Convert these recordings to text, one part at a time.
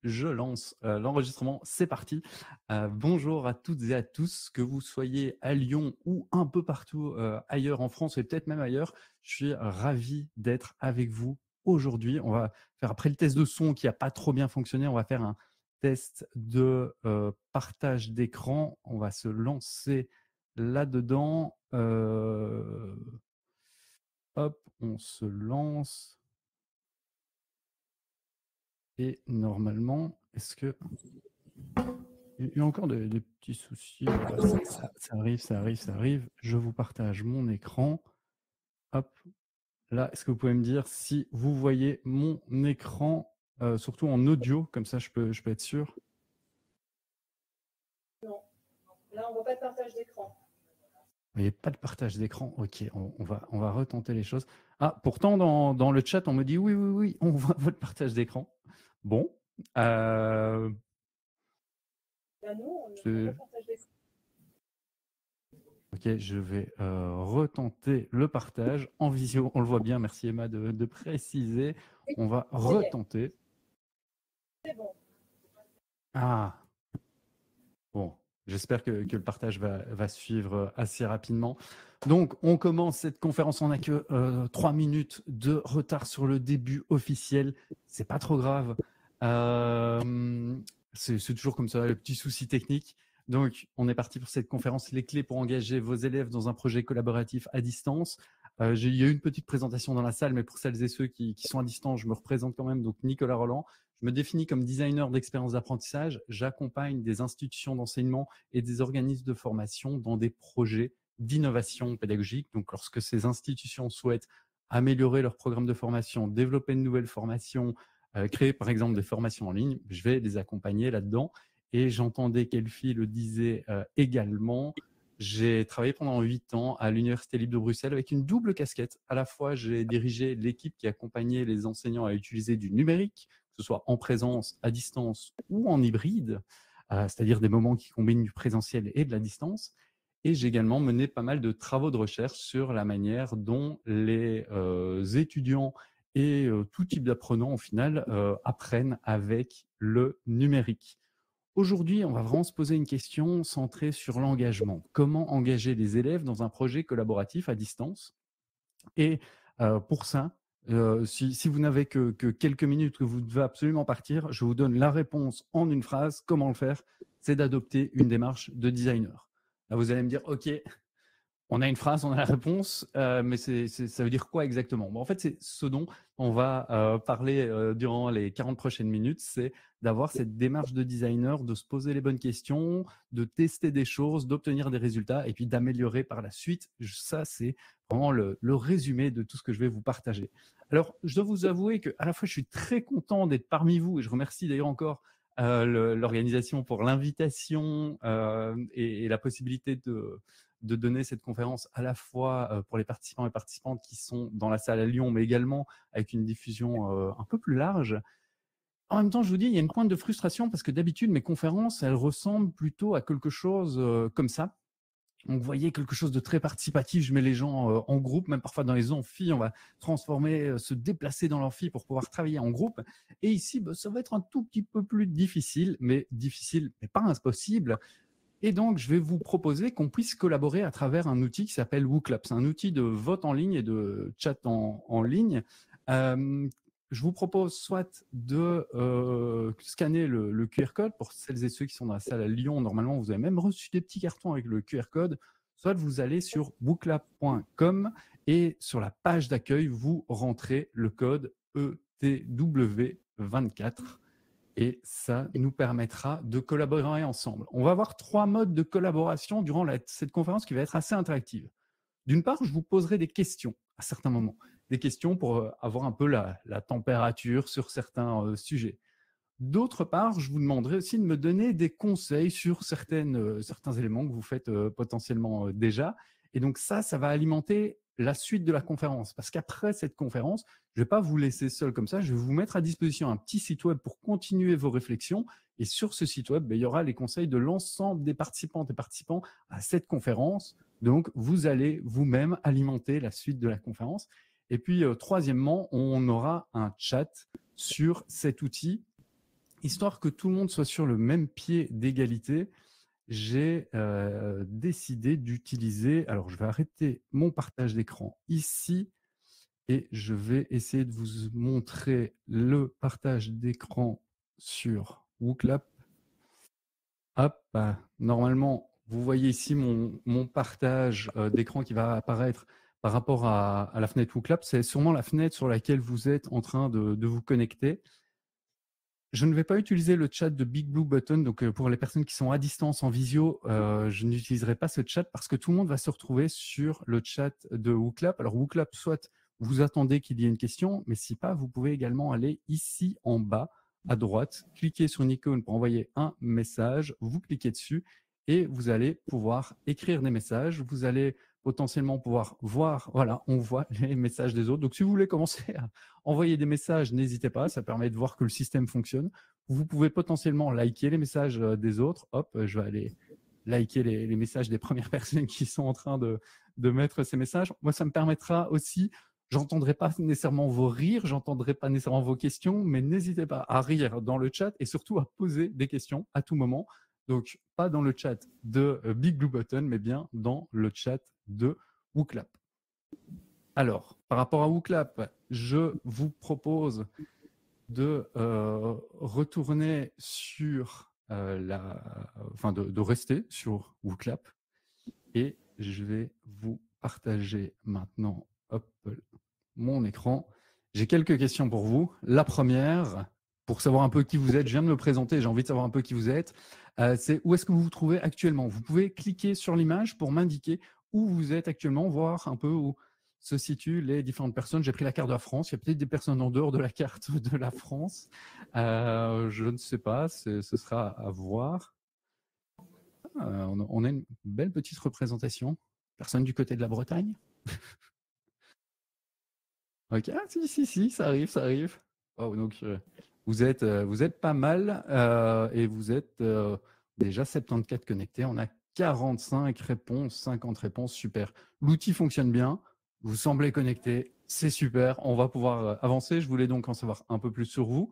je lance l'enregistrement, c'est parti. Bonjour à toutes et à tous, que vous soyez à Lyon ou un peu partout ailleurs en France et peut-être même ailleurs. Je suis ravi d'être avec vous aujourd'hui. On va faire, après le test de son qui n'a pas trop bien fonctionné, on va faire un test de partage d'écran. On va se lancer là-dedans. Hop, on se lance. Et normalement, est-ce que... Il y a encore des petits soucis. Voilà, ça arrive. Je vous partage mon écran. Hop, là, est-ce que vous pouvez me dire si vous voyez mon écran, surtout en audio, comme ça je peux être sûr? Non, là on ne voit pas de partage d'écran. Il n'y a pas de partage d'écran. Ok, on va retenter les choses. Ah, pourtant, dans le chat, on me dit oui, on voit votre partage d'écran. Bon. Là, nous, on ne voit pas de partage d'écran. Ok, je vais retenter le partage en visio. On le voit bien, merci Emma de préciser. Oui, on va retenter. C'est bon. Ah, bon, j'espère que le partage va suivre assez rapidement. Donc, on commence cette conférence. On n'a que 3 minutes de retard sur le début officiel. C'est pas trop grave. C'est toujours comme ça, le petit souci technique. Donc, on est parti pour cette conférence, les clés pour engager vos élèves dans un projet collaboratif à distance. Il y a eu une petite présentation dans la salle, mais pour celles et ceux qui sont à distance, je me représente quand même. Donc, Nicolas Roland, je me définis comme designer d'expérience d'apprentissage. J'accompagne des institutions d'enseignement et des organismes de formation dans des projets d'innovation pédagogique. Donc, lorsque ces institutions souhaitent améliorer leur programme de formation, développer de nouvelles formations, créer par exemple des formations en ligne, je vais les accompagner là-dedans. Et j'entendais qu'Elfie le disait également. J'ai travaillé pendant 8 ans à l'Université libre de Bruxelles avec une double casquette. À la fois, j'ai dirigé l'équipe qui accompagnait les enseignants à utiliser du numérique, que ce soit en présence, à distance ou en hybride, c'est-à-dire des moments qui combinent du présentiel et de la distance. Et j'ai également mené pas mal de travaux de recherche sur la manière dont les étudiants et tout type d'apprenants, au final, apprennent avec le numérique. Aujourd'hui, on va vraiment se poser une question centrée sur l'engagement. Comment engager les élèves dans un projet collaboratif à distance? Et pour ça, si vous n'avez que quelques minutes, que vous devez absolument partir, je vous donne la réponse en une phrase. Comment le faire? C'est d'adopter une démarche de designer. Là, vous allez me dire, OK, on a une phrase, on a la réponse, mais ça veut dire quoi exactement? Bon, en fait, c'est ce dont on va parler durant les 40 prochaines minutes, c'est d'avoir cette démarche de designer, de se poser les bonnes questions, de tester des choses, d'obtenir des résultats et puis d'améliorer par la suite. Ça, c'est vraiment le résumé de tout ce que je vais vous partager. Alors, je dois vous avouer que à la fois, je suis très content d'être parmi vous et je remercie d'ailleurs encore l'organisation pour l'invitation et la possibilité de donner cette conférence à la fois pour les participants et participantes qui sont dans la salle à Lyon, mais également avec une diffusion un peu plus large. En même temps, je vous dis, il y a une pointe de frustration parce que d'habitude, mes conférences, elles ressemblent plutôt à quelque chose comme ça. Donc, vous voyez, quelque chose de très participatif. Je mets les gens en groupe, même parfois dans les amphis. On va transformer, se déplacer dans l'amphi pour pouvoir travailler en groupe. Et ici, ça va être un tout petit peu plus difficile, mais pas impossible. Et donc, je vais vous proposer qu'on puisse collaborer à travers un outil qui s'appelle WooClap. C'est un outil de vote en ligne et de chat en ligne. Je vous propose soit de scanner le QR code pour celles et ceux qui sont dans la salle à Lyon. Normalement, vous avez même reçu des petits cartons avec le QR code. Soit vous allez sur wooClap.com et sur la page d'accueil, vous rentrez le code ETW24. Et ça nous permettra de collaborer ensemble. On va avoir 3 modes de collaboration durant cette conférence qui va être assez interactive. D'une part, je vous poserai des questions à certains moments, des questions pour avoir un peu la température sur certains sujets. D'autre part, je vous demanderai aussi de me donner des conseils sur certains éléments que vous faites potentiellement déjà. Et donc ça va alimenter la suite de la conférence. Parce qu'après cette conférence, je ne vais pas vous laisser seul comme ça. Je vais vous mettre à disposition un petit site web pour continuer vos réflexions. Et sur ce site web, il y aura les conseils de l'ensemble des participantes et participants à cette conférence. Donc, vous allez vous-même alimenter la suite de la conférence. Et puis, troisièmement, on aura un chat sur cet outil histoire que tout le monde soit sur le même pied d'égalité, j'ai décidé d'utiliser. Alors, je vais arrêter mon partage d'écran ici et je vais essayer de vous montrer le partage d'écran sur WooClap. Hop, normalement, vous voyez ici mon partage d'écran qui va apparaître par rapport à la fenêtre WooClap. C'est sûrement la fenêtre sur laquelle vous êtes en train de vous connecter. Je ne vais pas utiliser le chat de Big Blue Button. Donc, pour les personnes qui sont à distance en visio, je n'utiliserai pas ce chat parce que tout le monde va se retrouver sur le chat de WooClap. Alors, WooClap, soit vous attendez qu'il y ait une question, mais si pas, vous pouvez également aller ici en bas à droite, cliquer sur une icône pour envoyer un message, vous cliquez dessus et vous allez pouvoir écrire des messages. Vous allez potentiellement pouvoir voir, voilà, on voit les messages des autres. Donc, si vous voulez commencer à envoyer des messages, n'hésitez pas, ça permet de voir que le système fonctionne. Vous pouvez potentiellement liker les messages des autres. Hop, je vais aller liker les messages des premières personnes qui sont en train de mettre ces messages. Moi, ça me permettra aussi, j'entendrai pas nécessairement vos rires, j'entendrai pas nécessairement vos questions, mais n'hésitez pas à rire dans le chat et surtout à poser des questions à tout moment. Donc, pas dans le chat de Big Blue Button, mais bien dans le chat de WooClap. Alors, par rapport à WooClap, je vous propose de retourner sur de rester sur WooClap et je vais vous partager maintenant mon écran. J'ai quelques questions pour vous. La première, pour savoir un peu qui vous êtes, je viens de me présenter, j'ai envie de savoir un peu qui vous êtes, c'est où est-ce que vous vous trouvez actuellement. Vous pouvez cliquer sur l'image pour m'indiquer où vous êtes actuellement, voir un peu où se situent les différentes personnes. J'ai pris la carte de la France, il y a peut-être des personnes en dehors de la carte de la France. Je ne sais pas, ce sera à voir. On a une belle petite représentation. Personne du côté de la Bretagne? Ok, ah, si, ça arrive, ça arrive. Oh, donc, vous êtes pas mal et vous êtes déjà 74 connectés. On a 45 réponses, 50 réponses, super. L'outil fonctionne bien, vous semblez connecté, c'est super. On va pouvoir avancer. Je voulais donc en savoir un peu plus sur vous.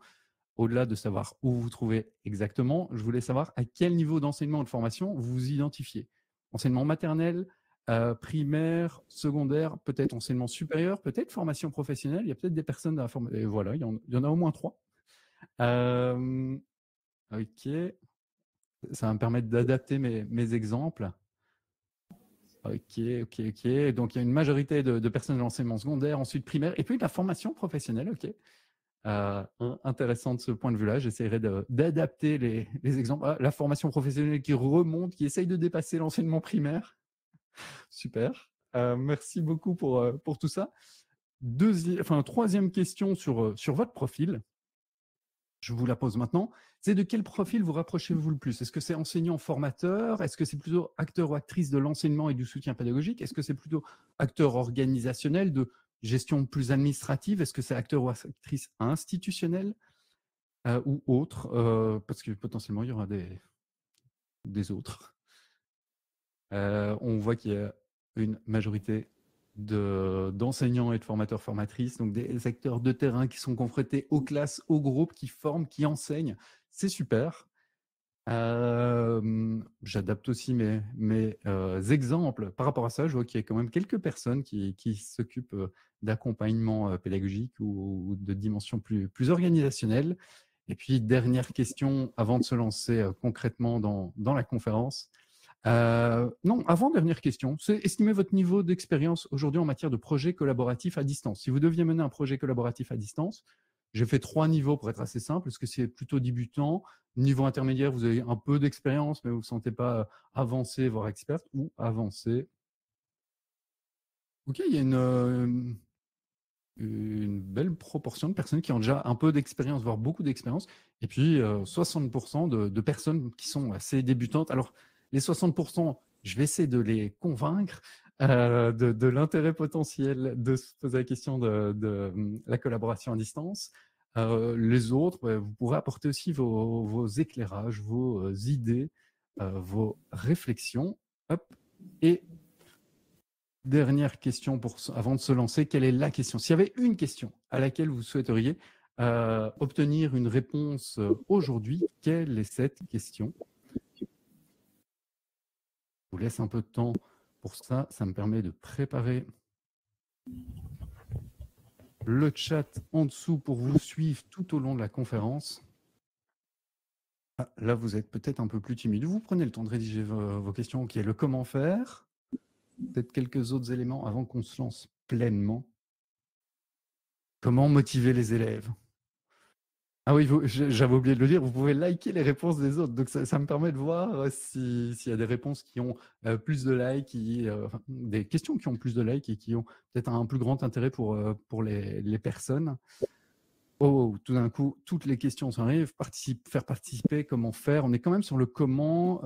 Au-delà de savoir où vous vous trouvez exactement, je voulais savoir à quel niveau d'enseignement et de formation vous vous identifiez. Enseignement maternel, primaire, secondaire, peut-être enseignement supérieur, peut-être formation professionnelle. Il y a peut-être des personnes à la formation. Et voilà, il y en a au moins 3. Ok, ça va me permettre d'adapter mes exemples. Ok. Donc, il y a une majorité de personnes de l'enseignement secondaire, ensuite primaire, et puis la formation professionnelle. Ok. Intéressant de ce point de vue-là. J'essaierai d'adapter les exemples. La formation professionnelle qui remonte, qui essaye de dépasser l'enseignement primaire. Super. Merci beaucoup pour tout ça. Troisième question sur votre profil. Je vous la pose maintenant. C'est de quel profil vous rapprochez-vous le plus? Est-ce que c'est enseignant-formateur? Est-ce que c'est plutôt acteur ou actrice de l'enseignement et du soutien pédagogique? Est-ce que c'est plutôt acteur organisationnel de gestion plus administrative? Est-ce que c'est acteur ou actrice institutionnelle ou autre? Parce que potentiellement, il y aura des autres. On voit qu'il y a une majorité d'enseignants et de formateurs-formatrices, donc des acteurs de terrain qui sont confrontés aux classes, aux groupes, qui forment, qui enseignent. C'est super. J'adapte aussi mes exemples par rapport à ça. Je vois qu'il y a quand même quelques personnes qui s'occupent d'accompagnement pédagogique ou de dimensions plus organisationnelles. Et puis, dernière question avant de se lancer concrètement dans la conférence. Non, avant, dernière question, c'est estimer votre niveau d'expérience aujourd'hui en matière de projet collaboratif à distance. Si vous deviez mener un projet collaboratif à distance, j'ai fait 3 niveaux pour être assez simple. Est-ce que c'est plutôt débutant? Niveau intermédiaire, vous avez un peu d'expérience, mais vous ne vous sentez pas avancé, voire experte, ou avancé? Ok, il y a une belle proportion de personnes qui ont déjà un peu d'expérience, voire beaucoup d'expérience, et puis 60% de personnes qui sont assez débutantes. Alors, les 60%, je vais essayer de les convaincre de l'intérêt potentiel de se poser la question de la collaboration à distance. Les autres, vous pourrez apporter aussi vos éclairages, vos idées, vos réflexions. Hop. Et dernière question avant de se lancer, quelle est la question? S'il y avait une question à laquelle vous souhaiteriez obtenir une réponse aujourd'hui. Quelle est cette question? Je vous laisse un peu de temps pour ça. Ça me permet de préparer le chat en dessous pour vous suivre tout au long de la conférence. Ah, là, vous êtes peut-être un peu plus timide. Vous prenez le temps de rédiger vos questions. OK, le comment faire. Peut-être quelques autres éléments avant qu'on se lance pleinement. Comment motiver les élèves? Ah oui, j'avais oublié de le dire, vous pouvez liker les réponses des autres. Donc, ça me permet de voir s'il y a des réponses qui ont plus de likes, enfin, des questions qui ont plus de likes et qui ont peut-être un plus grand intérêt pour les personnes. Oh, tout d'un coup, toutes les questions s'arrivent. Faire participer, comment faire. On est quand même sur le comment.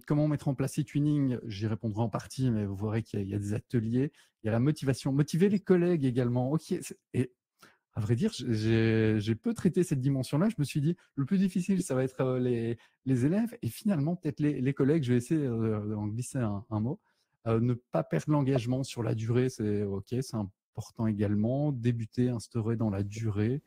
Comment mettre en place e-tuning. J'y répondrai en partie, mais vous verrez qu'il y a des ateliers. Il y a la motivation. Motiver les collègues également. OK. Et à vrai dire, j'ai peu traité cette dimension-là. Je me suis dit, le plus difficile, ça va être les élèves. Et finalement, peut-être les collègues, je vais essayer d'en glisser un mot. Ne pas perdre l'engagement sur la durée, c'est OK, c'est important également. Débuter, instaurer dans la durée.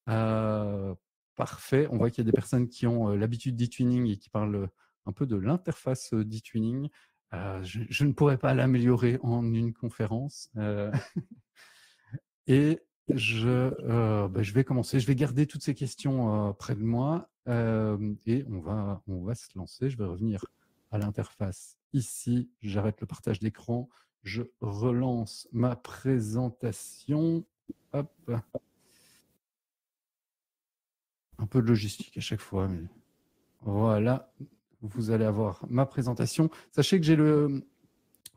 Parfait. On voit qu'il y a des personnes qui ont l'habitude d'e-tuning et qui parlent un peu de l'interface d'e-tuning. Je ne pourrais pas l'améliorer en une conférence. Et je vais commencer. Je vais garder toutes ces questions près de moi et on va se lancer. Je vais revenir à l'interface ici. J'arrête le partage d'écran. Je relance ma présentation. Hop. Un peu de logistique à chaque fois, mais voilà. Vous allez avoir ma présentation. Sachez que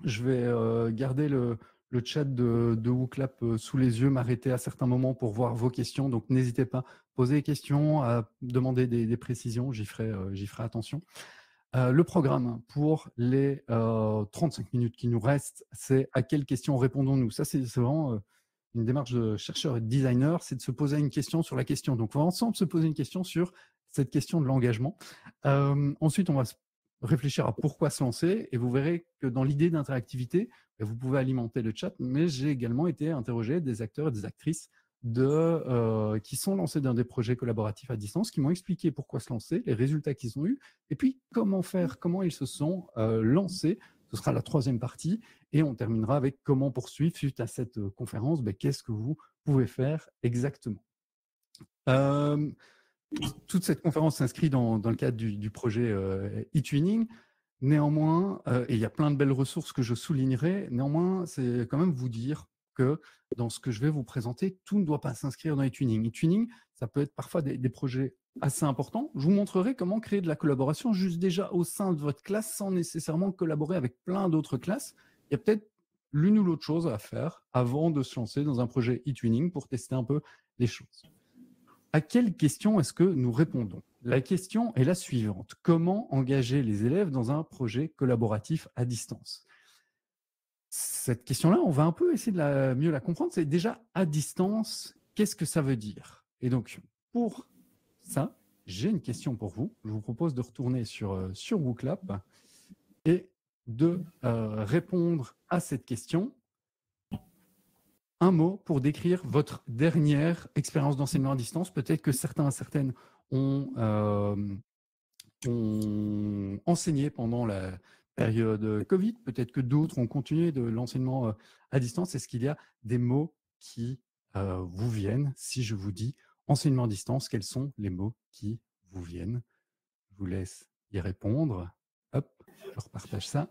je vais garder le chat de WooClap sous les yeux, m'arrêter à certains moments pour voir vos questions. Donc, n'hésitez pas à poser des questions, à demander des précisions. J'y ferai attention. Le programme pour les 35 minutes qui nous restent, c'est à quelles questions répondons-nous? Ça, c'est vraiment une démarche de chercheur et de designer, c'est de se poser une question sur la question. Donc, on va ensemble se poser une question sur cette question de l'engagement. Ensuite, on va réfléchir à pourquoi se lancer et vous verrez que dans l'idée d'interactivité, vous pouvez alimenter le chat, mais j'ai également été interrogé des acteurs et des actrices qui sont lancés dans des projets collaboratifs à distance, qui m'ont expliqué pourquoi se lancer, les résultats qu'ils ont eus, et puis comment faire, comment ils se sont lancés. Ce sera la troisième partie, et on terminera avec comment poursuivre suite à cette conférence. Qu'est-ce que vous pouvez faire exactement? Toute cette conférence s'inscrit dans le cadre du projet e-tuning. Néanmoins, et il y a plein de belles ressources que je soulignerai, néanmoins, c'est quand même vous dire que dans ce que je vais vous présenter, tout ne doit pas s'inscrire dans e-tuning. E-tuning, ça peut être parfois des projets assez importants. Je vous montrerai comment créer de la collaboration juste déjà au sein de votre classe sans nécessairement collaborer avec plein d'autres classes. Il y a peut-être l'une ou l'autre chose à faire avant de se lancer dans un projet e-tuning pour tester un peu les choses. À quelle question est-ce que nous répondons? La question est la suivante. Comment engager les élèves dans un projet collaboratif à distance? Cette question-là, on va un peu essayer de mieux la comprendre. C'est déjà à distance, qu'est-ce que ça veut dire? Et donc, pour ça, j'ai une question pour vous. Je vous propose de retourner sur WooClap et de répondre à cette question. Un mot pour décrire votre dernière expérience d'enseignement à distance. Peut-être que certaines ont enseigné pendant la période Covid. Peut-être que d'autres ont continué de l'enseignement à distance. Est-ce qu'il y a des mots qui vous viennent? Si je vous dis enseignement à distance, quels sont les mots qui vous viennent? Je vous laisse y répondre. Hop, je repartage ça.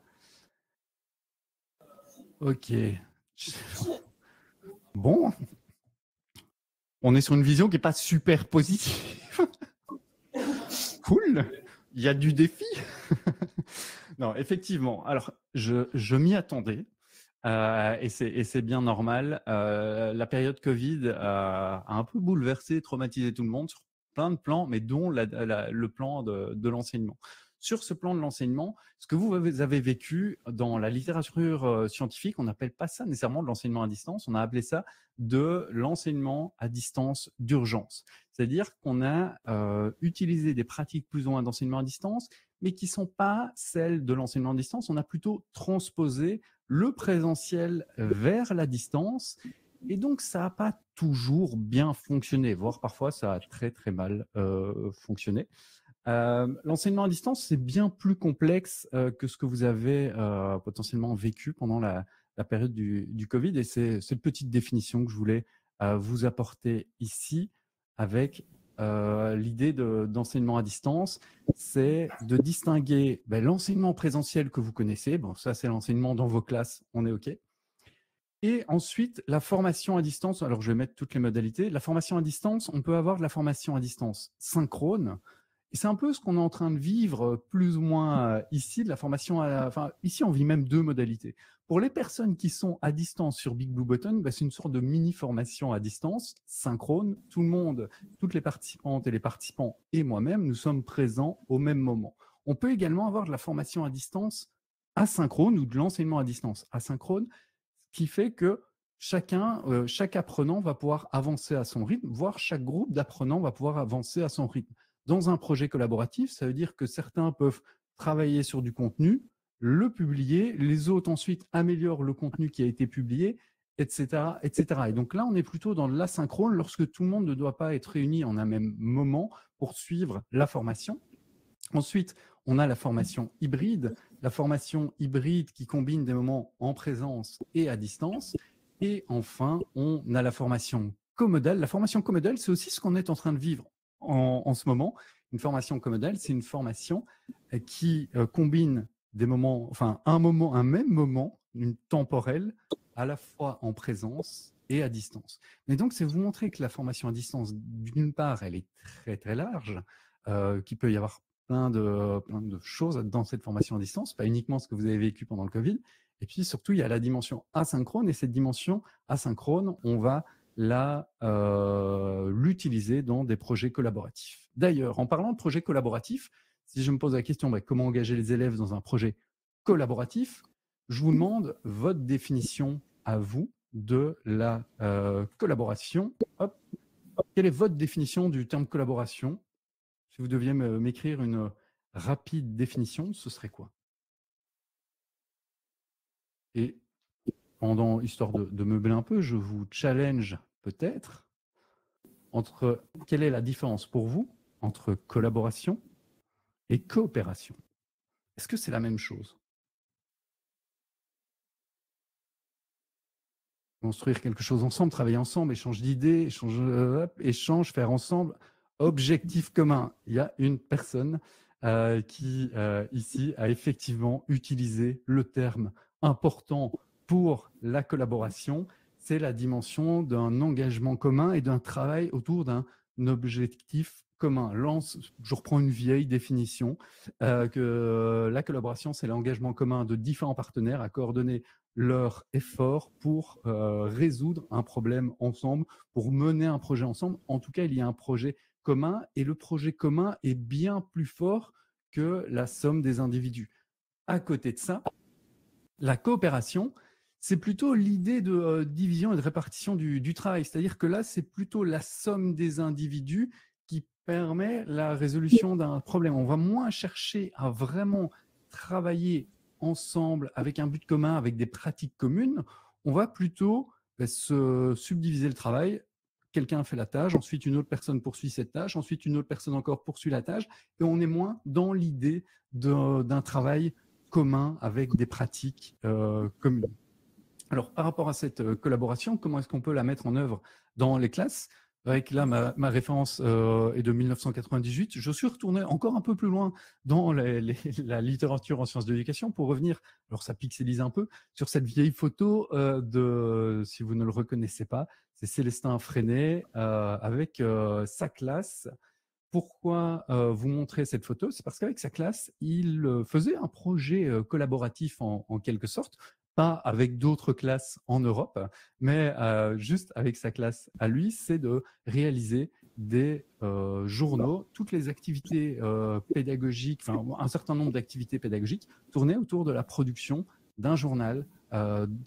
OK. Bon, on est sur une vision qui n'est pas super positive. Cool, il y a du défi. Non, effectivement. Alors, je m'y attendais et c'est bien normal. La période Covid a un peu bouleversé, traumatisé tout le monde sur plein de plans, mais dont le plan de l'enseignement. Sur ce plan de l'enseignement, ce que vous avez vécu dans la littérature scientifique, on n'appelle pas ça nécessairement de l'enseignement à distance, on a appelé ça de l'enseignement à distance d'urgence. C'est-à-dire qu'on a utilisé des pratiques plus ou moins d'enseignement à distance, mais qui ne sont pas celles de l'enseignement à distance. On a plutôt transposé le présentiel vers la distance Et donc, ça n'a pas toujours bien fonctionné, voire parfois ça a très très mal fonctionné. L'enseignement à distance, c'est bien plus complexe que ce que vous avez potentiellement vécu pendant la période du Covid. Et c'est cette petite définition que je voulais vous apporter ici avec l'idée d'enseignement à distance. C'est de distinguer l'enseignement présentiel que vous connaissez. Bon, ça, c'est l'enseignement dans vos classes, on est OK. Et ensuite, la formation à distance. Alors, je vais mettre toutes les modalités. La formation à distance, on peut avoir de la formation à distance synchrone. Et c'est un peu ce qu'on est en train de vivre plus ou moins ici, de la formation enfin, ici, on vit même deux modalités. Pour les personnes qui sont à distance sur Big Blue Button, c'est une sorte de mini-formation à distance, synchrone. Tout le monde, toutes les participantes et les participants et moi-même, nous sommes présents au même moment. On peut également avoir de la formation à distance asynchrone ou de l'enseignement à distance asynchrone, ce qui fait que chaque apprenant va pouvoir avancer à son rythme, voire chaque groupe d'apprenants va pouvoir avancer à son rythme. Dans un projet collaboratif, ça veut dire que certains peuvent travailler sur du contenu, le publier, les autres ensuite améliorent le contenu qui a été publié, etc., etc. Et donc là, on est plutôt dans l'asynchrone lorsque tout le monde ne doit pas être réuni en un même moment pour suivre la formation. Ensuite, on a la formation hybride qui combine des moments en présence et à distance. Et enfin, on a la formation comodale. La formation comodale, c'est aussi ce qu'on est en train de vivre en ce moment. Une formation comodale, c'est une formation qui combine des moments, enfin un même moment, une temporelle, à la fois en présence et à distance. Mais donc, c'est vous montrer que la formation à distance, d'une part, elle est très très large, qu'il peut y avoir plein de choses dans cette formation à distance, pas uniquement ce que vous avez vécu pendant le Covid. Et puis surtout, il y a la dimension asynchrone, et cette dimension asynchrone, on va l'utiliser dans des projets collaboratifs. D'ailleurs, en parlant de projets collaboratifs, si je me pose la question, comment engager les élèves dans un projet collaboratif, je vous demande votre définition à vous de la collaboration. Hop. Quelle est votre définition du terme collaboration? Si vous deviez m'écrire une rapide définition, ce serait quoi? Et histoire de meubler un peu, je vous challenge peut-être entre quelle est la différence pour vous entre collaboration et coopération? Est-ce que c'est la même chose? Construire quelque chose ensemble, travailler ensemble, échange d'idées, échange, faire ensemble, objectif commun. Il y a une personne qui, ici, a effectivement utilisé le terme important pour la collaboration. C'est la dimension d'un engagement commun et d'un travail autour d'un objectif commun. Je reprends une vieille définition, que la collaboration, c'est l'engagement commun de différents partenaires à coordonner leur effort pour résoudre un problème ensemble, pour mener un projet ensemble. En tout cas, il y a un projet commun et le projet commun est bien plus fort que la somme des individus. À côté de ça, la coopération, c'est plutôt l'idée de division et de répartition du travail. C'est-à-dire que là, c'est plutôt la somme des individus qui permet la résolution d'un problème. On va moins chercher à vraiment travailler ensemble avec un but commun, avec des pratiques communes. On va plutôt se subdiviser le travail. Quelqu'un fait la tâche, ensuite une autre personne poursuit cette tâche, ensuite une autre personne encore poursuit la tâche, et on est moins dans l'idée d'un travail commun avec des pratiques communes. Alors, par rapport à cette collaboration, comment est-ce qu'on peut la mettre en œuvre dans les classes? Avec là, ma référence est de 1998. Je suis retourné encore un peu plus loin dans la littérature en sciences de l'éducation pour revenir, alors ça pixelise un peu, sur cette vieille photo si vous ne le reconnaissez pas, c'est Célestin Freinet avec sa classe. Pourquoi vous montrer cette photo? C'est parce qu'avec sa classe, il faisait un projet collaboratif en quelque sorte, pas avec d'autres classes en Europe, mais juste avec sa classe à lui, c'est de réaliser des journaux, toutes les activités pédagogiques, enfin un certain nombre d'activités pédagogiques tournaient autour de la production d'un journal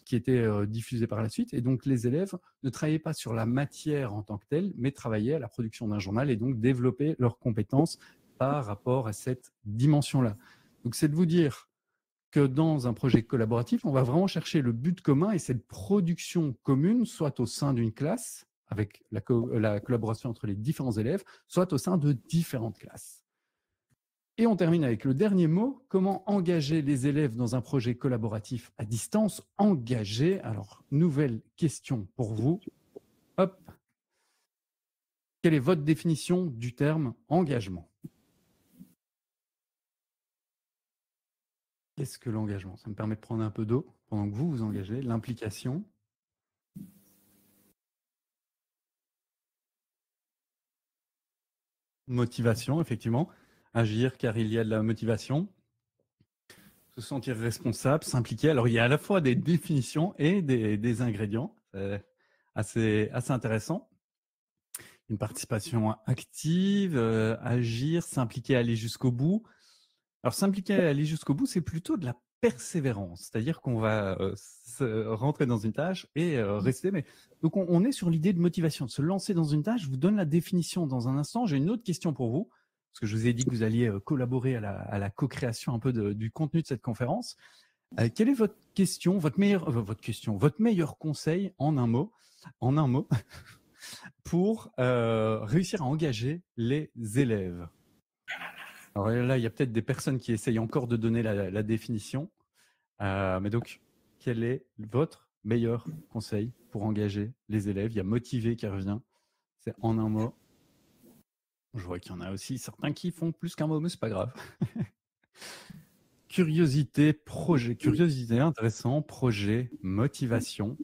qui était diffusé par la suite. Et donc, les élèves ne travaillaient pas sur la matière en tant que telle, mais travaillaient à la production d'un journal et donc développaient leurs compétences par rapport à cette dimension-là. Donc, c'est de vous dire que dans un projet collaboratif, on va vraiment chercher le but commun et cette production commune, soit au sein d'une classe, avec la collaboration entre les différents élèves, soit au sein de différentes classes. Et on termine avec le dernier mot, comment engager les élèves dans un projet collaboratif à distance. Engager, alors nouvelle question pour vous. Hop. Quelle est votre définition du terme engagement? Qu'est-ce que l'engagement? Ça me permet de prendre un peu d'eau pendant que vous vous engagez. L'implication. Motivation, effectivement. Agir car il y a de la motivation. Se sentir responsable, s'impliquer. Alors, il y a à la fois des définitions et des ingrédients. C'est assez intéressant. Une participation active, agir, s'impliquer, aller jusqu'au bout. Alors, s'impliquer, aller jusqu'au bout, c'est plutôt de la persévérance. C'est-à-dire qu'on va rentrer dans une tâche et rester. Mais... Donc, on est sur l'idée de motivation, de se lancer dans une tâche. Je vous donne la définition dans un instant. J'ai une autre question pour vous, parce que je vous ai dit que vous alliez collaborer à la co-création un peu du contenu de cette conférence. Quelle est votre question, votre meilleur conseil en un mot pour réussir à engager les élèves? Alors là, il y a peut-être des personnes qui essayent encore de donner la définition. Mais donc, quel est votre meilleur conseil pour engager les élèves? Il y a motiver qui revient. C'est en un mot. Je vois qu'il y en a aussi certains qui font plus qu'un mot, mais c'est pas grave. Curiosité, projet. Curiosité, intéressant. Projet, motivation.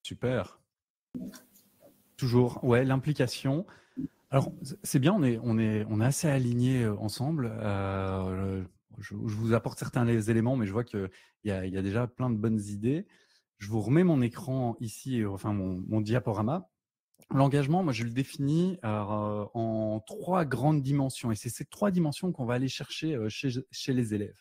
Super. Toujours, ouais, l'implication. Alors, c'est bien, on est assez alignés ensemble. Je vous apporte certains éléments, mais je vois qu'il y a déjà plein de bonnes idées. Je vous remets mon écran ici, enfin mon diaporama. L'engagement, moi, je le définis en 3 grandes dimensions. Et c'est ces 3 dimensions qu'on va aller chercher chez les élèves.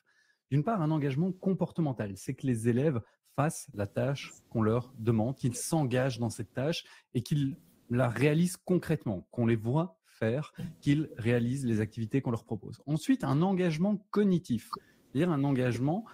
D'une part, un engagement comportemental. C'est que les élèves fassent la tâche qu'on leur demande, qu'ils s'engagent dans cette tâche et qu'ils la réalisent concrètement, qu'on les voit faire, qu'ils réalisent les activités qu'on leur propose. Ensuite, un engagement cognitif, c'est-à-dire un engagement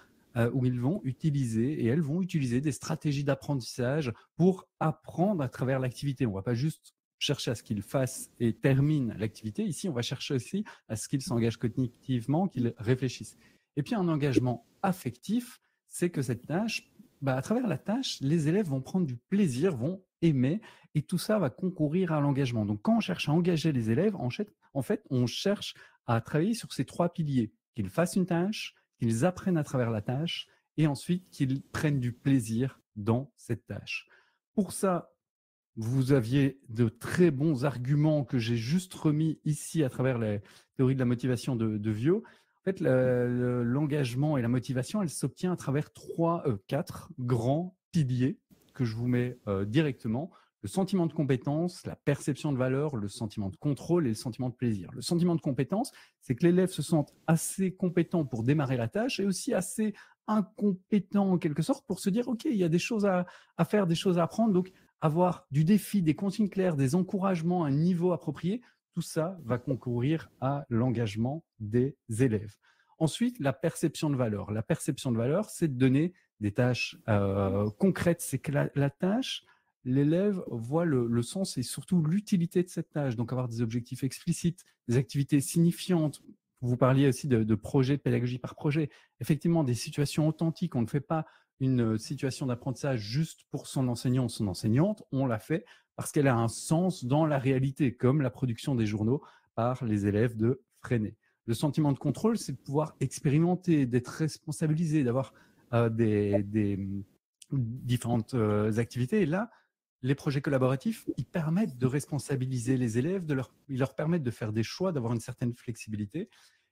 où ils vont utiliser et elles vont utiliser des stratégies d'apprentissage pour apprendre à travers l'activité. On ne va pas juste chercher à ce qu'ils fassent et terminent l'activité. Ici, on va chercher aussi à ce qu'ils s'engagent cognitivement, qu'ils réfléchissent. Et puis, un engagement affectif, c'est que cette tâche, à travers la tâche, les élèves vont prendre du plaisir, vont aimer, et tout ça va concourir à l'engagement. Donc, quand on cherche à engager les élèves, en fait, on cherche à travailler sur ces 3 piliers, qu'ils fassent une tâche, qu'ils apprennent à travers la tâche et ensuite qu'ils prennent du plaisir dans cette tâche. Pour ça, vous aviez de très bons arguments que j'ai juste remis ici à travers les théories de la motivation de Viau. En fait, l'engagement et la motivation, elle s'obtient à travers 4 grands piliers que je vous mets directement. Le sentiment de compétence, la perception de valeur, le sentiment de contrôle et le sentiment de plaisir. Le sentiment de compétence, c'est que l'élève se sente assez compétent pour démarrer la tâche et aussi assez incompétent en quelque sorte pour se dire « Ok, il y a des choses à faire, des choses à apprendre. » Donc, avoir du défi, des consignes claires, des encouragements, un niveau approprié, tout ça va concourir à l'engagement des élèves. Ensuite, la perception de valeur. La perception de valeur, c'est de donner des tâches concrètes. C'est que la tâche, l'élève voit le sens et surtout l'utilité de cette tâche. Donc, avoir des objectifs explicites, des activités signifiantes. Vous parliez aussi de projets, de pédagogie par projet. Effectivement, des situations authentiques. On ne fait pas une situation d'apprentissage juste pour son enseignant ou son enseignante. On l'a fait parce qu'elle a un sens dans la réalité, comme la production des journaux par les élèves de Freinet. Le sentiment de contrôle, c'est de pouvoir expérimenter, d'être responsabilisé, d'avoir des différentes activités. Et là, les projets collaboratifs, ils permettent de responsabiliser les élèves, ils leur permettent de faire des choix, d'avoir une certaine flexibilité.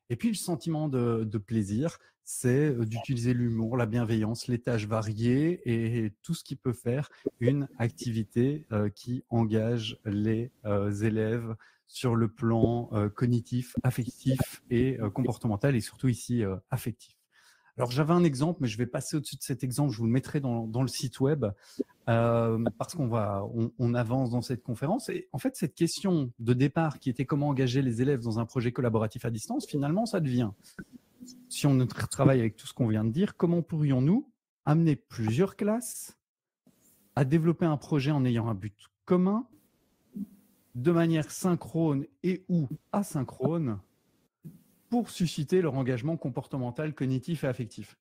Et puis, le sentiment de plaisir, c'est d'utiliser l'humour, la bienveillance, les tâches variées et tout ce qui peut faire une activité qui engage les élèves sur le plan cognitif, affectif et comportemental et surtout ici affectif. Alors, j'avais un exemple, mais je vais passer au-dessus de cet exemple. Je vous le mettrai dans le site web parce qu'on avance dans cette conférence. Et en fait, cette question de départ qui était comment engager les élèves dans un projet collaboratif à distance, finalement, ça devient si on travaille avec tout ce qu'on vient de dire, comment pourrions-nous amener plusieurs classes à développer un projet en ayant un but commun, de manière synchrone et ou asynchrone, pour susciter leur engagement comportemental, cognitif et affectif.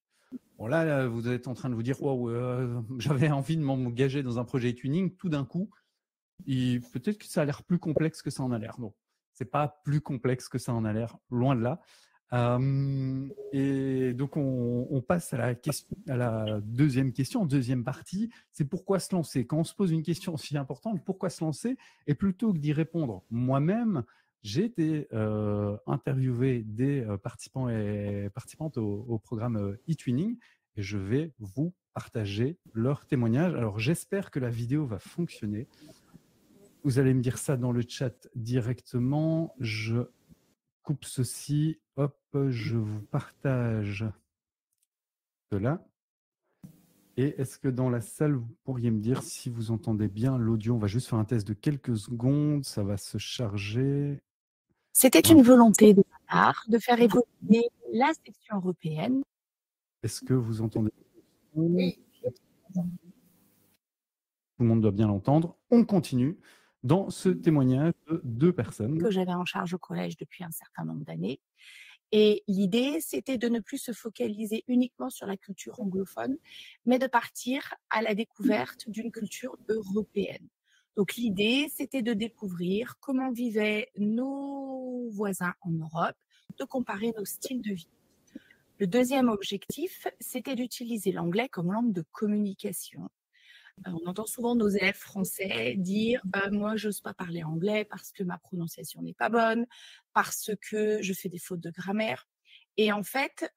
Bon, là, vous êtes en train de vous dire, wow, j'avais envie de m'engager dans un projet tuning, tout d'un coup, peut-être que ça a l'air plus complexe que ça en a l'air. Non, c'est pas plus complexe que ça en a l'air, loin de là. Et donc, on passe à la deuxième question, deuxième partie, c'est pourquoi se lancer? Quand on se pose une question aussi importante, pourquoi se lancer? Et plutôt que d'y répondre moi-même, j'ai été interviewé des participants et participantes au programme eTwinning et je vais vous partager leur témoignage. Alors, j'espère que la vidéo va fonctionner. Vous allez me dire ça dans le chat directement. Je coupe ceci. Hop, je vous partage cela. Et est-ce que dans la salle, vous pourriez me dire si vous entendez bien l'audio? On va juste faire un test de quelques secondes. Ça va se charger. C'était une volonté de ma part de faire évoluer la section européenne. Est-ce que vous entendez? Oui. Tout le monde doit bien l'entendre. On continue dans ce témoignage de 2 personnes. Que j'avais en charge au collège depuis un certain nombre d'années. Et l'idée, c'était de ne plus se focaliser uniquement sur la culture anglophone, mais de partir à la découverte d'une culture européenne. Donc l'idée, c'était de découvrir comment vivaient nos voisins en Europe, de comparer nos styles de vie. Le deuxième objectif, c'était d'utiliser l'anglais comme langue de communication. On entend souvent nos élèves français dire moi, je n'ose pas parler anglais parce que ma prononciation n'est pas bonne, parce que je fais des fautes de grammaire. Et en fait,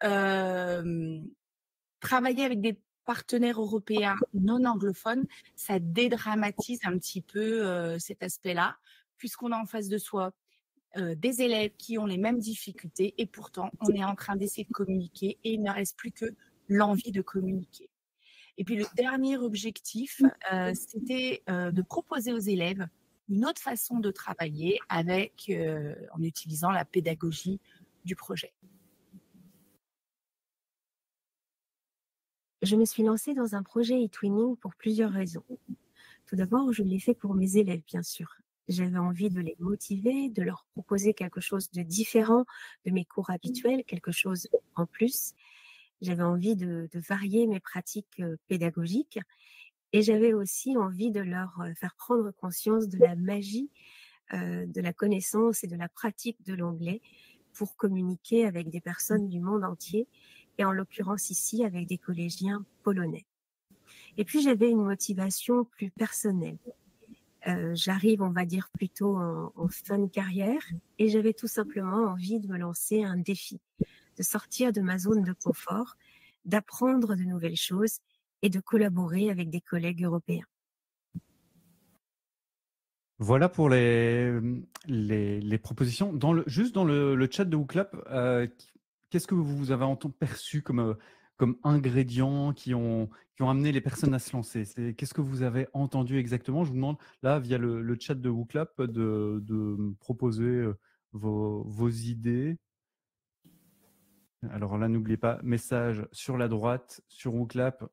travailler avec des partenaires européens non anglophones, ça dédramatise un petit peu cet aspect-là, puisqu'on a en face de soi des élèves qui ont les mêmes difficultés et pourtant, on est en train d'essayer de communiquer et il ne reste plus que l'envie de communiquer. Et puis le dernier objectif, c'était de proposer aux élèves une autre façon de travailler en utilisant la pédagogie du projet. Je me suis lancée dans un projet eTwinning pour plusieurs raisons. Tout d'abord, je l'ai fait pour mes élèves, bien sûr. J'avais envie de les motiver, de leur proposer quelque chose de différent de mes cours habituels, quelque chose en plus. J'avais envie de varier mes pratiques pédagogiques et j'avais aussi envie de leur faire prendre conscience de la magie de la connaissance et de la pratique de l'anglais pour communiquer avec des personnes du monde entier et en l'occurrence ici avec des collégiens polonais. Et puis j'avais une motivation plus personnelle. J'arrive, on va dire, plutôt en fin de carrière et j'avais tout simplement envie de me lancer un défi, de sortir de ma zone de confort, d'apprendre de nouvelles choses et de collaborer avec des collègues européens. Voilà pour les propositions. Juste dans le chat de WooClap, qu'est-ce que vous avez perçu comme ingrédients qui ont amené les personnes à se lancer? Qu'est-ce que vous avez entendu exactement? Je vous demande là, via le chat de WooClap, de me proposer vos idées. Alors là, n'oubliez pas, message sur la droite, sur WooClap,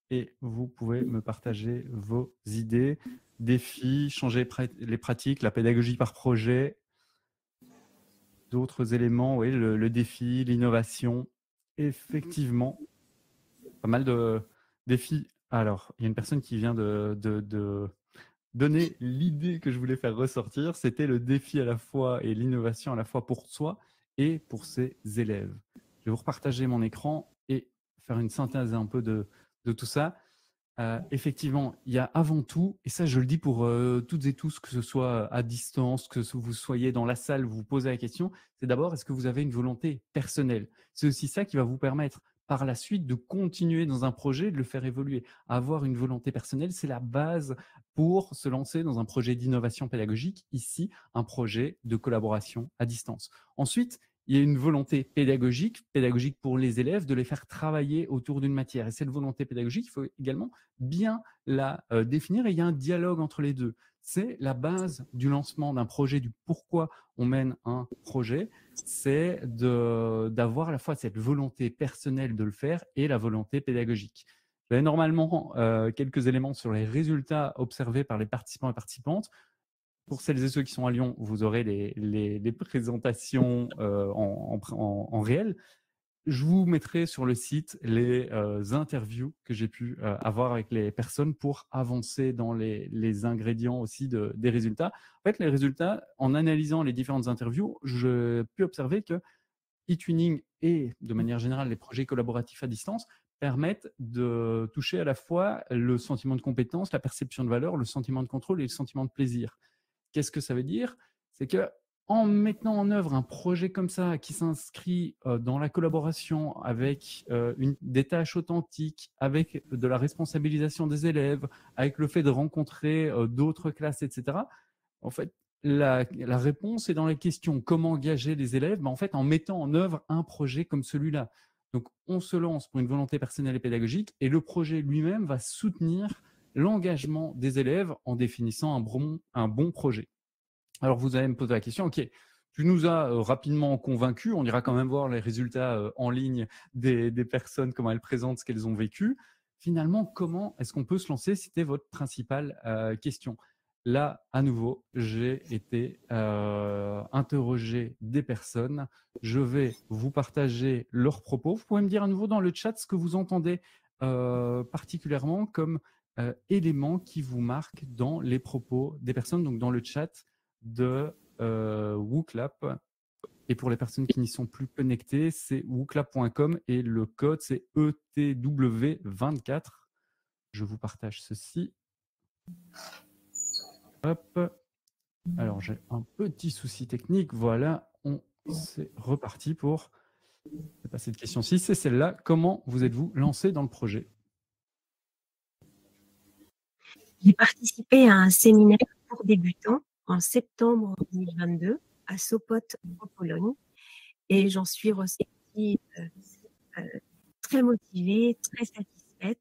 et vous pouvez me partager vos idées, défis, changer les pratiques, la pédagogie par projet, d'autres éléments, oui, le défi, l'innovation. Effectivement, pas mal de défis. Alors, il y a une personne qui vient de donner l'idée que je voulais faire ressortir. C'était le défi à la fois et l'innovation à la fois pour soi et pour ses élèves. Je vais vous repartager mon écran et faire une synthèse un peu de tout ça. Effectivement, il y a avant tout, et ça je le dis pour toutes et tous, que ce soit à distance, que vous soyez dans la salle, vous vous posez la question, c'est d'abord, est-ce que vous avez une volonté personnelle? C'est aussi ça qui va vous permettre par la suite de continuer dans un projet, de le faire évoluer. Avoir une volonté personnelle, c'est la base pour se lancer dans un projet d'innovation pédagogique, ici un projet de collaboration à distance. Ensuite, il y a une volonté pédagogique pour les élèves, de les faire travailler autour d'une matière. Et cette volonté pédagogique, il faut également bien la définir et il y a un dialogue entre les deux. c'est la base du lancement d'un projet, du pourquoi on mène un projet. C'est d'avoir à la fois cette volonté personnelle de le faire et la volonté pédagogique. J'avais normalement quelques éléments sur les résultats observés par les participants et participantes. Pour celles et ceux qui sont à Lyon, vous aurez les présentations en réel. Je vous mettrai sur le site les interviews que j'ai pu avoir avec les personnes pour avancer dans les ingrédients aussi des résultats. En fait, les résultats, en analysant les différentes interviews, j'ai pu observer que eTwinning et, de manière générale, les projets collaboratifs à distance permettent de toucher à la fois le sentiment de compétence, la perception de valeur, le sentiment de contrôle et le sentiment de plaisir. Qu'est-ce que ça veut dire? C'est que en mettant en œuvre un projet comme ça qui s'inscrit dans la collaboration avec des tâches authentiques, avec de la responsabilisation des élèves, avec le fait de rencontrer d'autres classes, etc. En fait, la réponse est dans les questions. Comment engager les élèves? En fait, en mettant en œuvre un projet comme celui-là. Donc, on se lance pour une volonté personnelle et pédagogique et le projet lui-même va soutenir l'engagement des élèves en définissant un bon projet. Alors, vous allez me poser la question, ok, tu nous as rapidement convaincus, on ira quand même voir les résultats en ligne des personnes, comment elles présentent ce qu'elles ont vécu. Finalement, comment est-ce qu'on peut se lancer? C'était votre principale question. Là, à nouveau, j'ai été interroger des personnes. Je vais vous partager leurs propos. Vous pouvez me dire à nouveau dans le chat ce que vous entendez particulièrement comme éléments qui vous marquent dans les propos des personnes, donc dans le chat de WooClap. Et pour les personnes qui n'y sont plus connectées, c'est wooclap.com et le code c'est ETW24. Je vous partage ceci. Hop. Alors j'ai un petit souci technique. Voilà, c'est reparti pour passer cette question-ci. C'est celle-là. Comment vous êtes-vous lancé dans le projet? J'ai participé à un séminaire pour débutants en septembre 2022 à Sopot en Pologne et j'en suis ressortie très motivée, très satisfaite,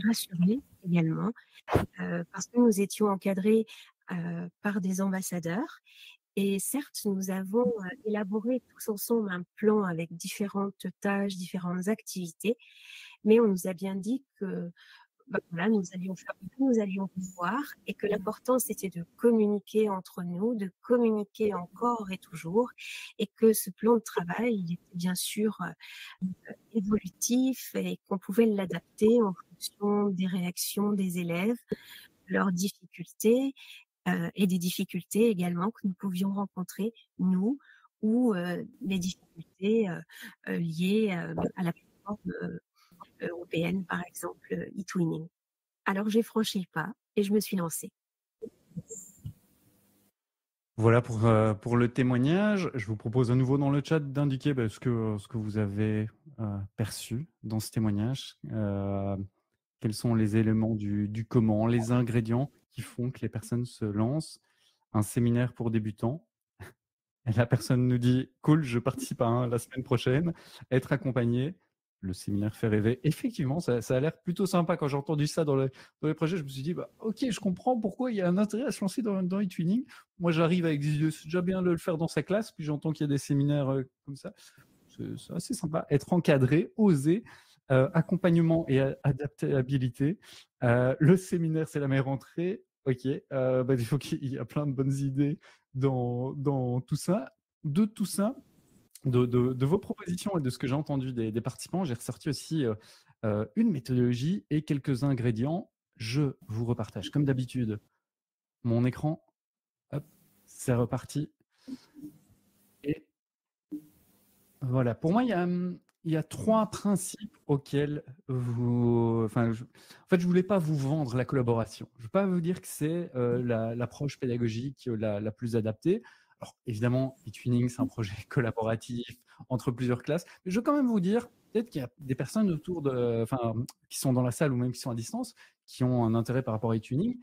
rassurée également parce que nous étions encadrés par des ambassadeurs et certes nous avons élaboré tous ensemble un plan avec différentes tâches, différentes activités, mais on nous a bien dit que voilà, nous allions faire ce que nous allions pouvoir et que l'important c'était de communiquer entre nous, de communiquer encore et toujours et que ce plan de travail il était bien sûr évolutif et qu'on pouvait l'adapter en fonction des réactions des élèves, leurs difficultés et des difficultés également que nous pouvions rencontrer nous ou les difficultés liées à la plateforme européenne, par exemple, eTwinning. Alors, j'ai franchi le pas et je me suis lancée. Voilà pour le témoignage. Je vous propose à nouveau dans le chat d'indiquer ce que vous avez perçu dans ce témoignage. Quels sont les éléments du comment, les ingrédients qui font que les personnes se lancent. Un séminaire pour débutants. Et la personne nous dit « Cool, je participe à un la semaine prochaine. » Être accompagné. Le séminaire fait rêver. Effectivement, ça a l'air plutôt sympa. Quand j'ai entendu ça dans les projets, je me suis dit ok, je comprends pourquoi il y a un intérêt à se lancer dans eTwinning. Moi, j'arrive avec des idées, c'est déjà bien de le faire dans sa classe, puis j'entends qu'il y a des séminaires comme ça. C'est assez sympa. Être encadré, oser, accompagnement et adaptabilité. Le séminaire, c'est la meilleure entrée. Ok, il faut qu'il y a plein de bonnes idées dans tout ça. De tout ça, de vos propositions et de ce que j'ai entendu des participants, j'ai ressorti aussi une méthodologie et quelques ingrédients. Je vous repartage, comme d'habitude, mon écran. Hop, c'est reparti. Et voilà, pour moi, il y a 3 principes auxquels vous... je voulais pas vous vendre la collaboration. Je ne veux pas vous dire que c'est l'approche pédagogique la plus adaptée. Alors, évidemment, eTwinning, c'est un projet collaboratif entre plusieurs classes. Mais je veux quand même vous dire, peut-être qu'il y a des personnes qui sont dans la salle ou même qui sont à distance, qui ont un intérêt par rapport à eTwinning.